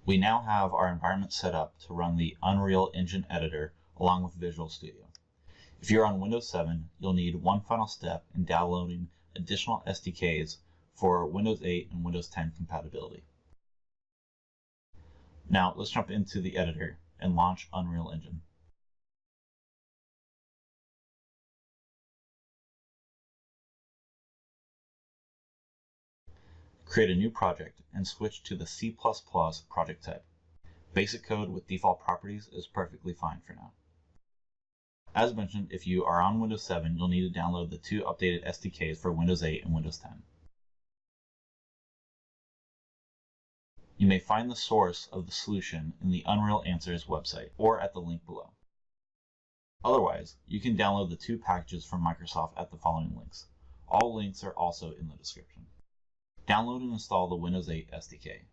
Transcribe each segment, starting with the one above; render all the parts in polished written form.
We now have our environment set up to run the Unreal Engine editor along with Visual Studio. If you're on Windows 7, you'll need one final step in downloading additional SDKs for Windows 8 and Windows 10 compatibility. Now let's jump into the editor and launch Unreal Engine. Create a new project and switch to the C++ project type. Basic code with default properties is perfectly fine for now. As mentioned, if you are on Windows 7, you'll need to download the two updated SDKs for Windows 8 and Windows 10. You may find the source of the solution in the Unreal Answers website or at the link below. Otherwise, you can download the two packages from Microsoft at the following links. All links are also in the description. Download and install the Windows 8 SDK.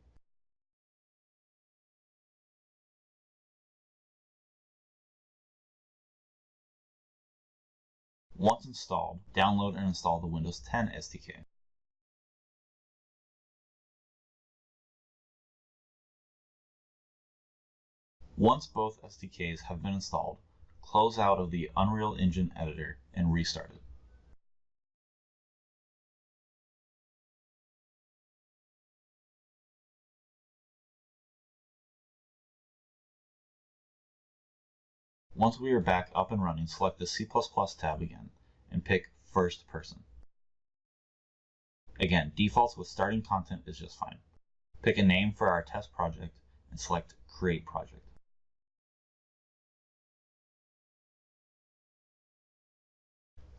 Once installed, download and install the Windows 10 SDK. Once both SDKs have been installed, close out of the Unreal Engine editor and restart it. Once we are back up and running, select the C++ tab again and pick First Person. Again, defaults with starting content is just fine. Pick a name for our test project and select Create Project.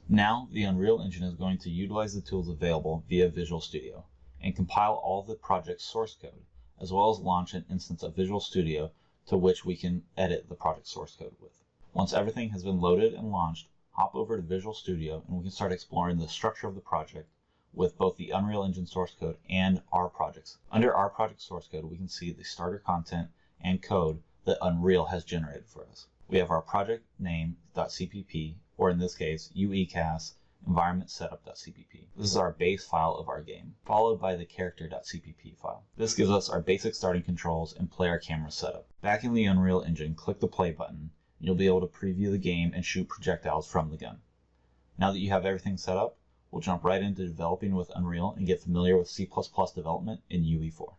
Now, the Unreal Engine is going to utilize the tools available via Visual Studio and compile all the project's source code, as well as launch an instance of Visual Studio to which we can edit the project source code with. Once everything has been loaded and launched, hop over to Visual Studio and we can start exploring the structure of the project with both the Unreal Engine source code and our projects. Under our project source code, we can see the starter content and code that Unreal has generated for us. We have our project name.cpp, or in this case, uecas environment setup.cpp. This is our base file of our game, followed by the character.cpp file. This gives us our basic starting controls and player camera setup. Back in the Unreal Engine, click the play button. You'll be able to preview the game and shoot projectiles from the gun. Now that you have everything set up, we'll jump right into developing with Unreal and get familiar with C++ development in UE4.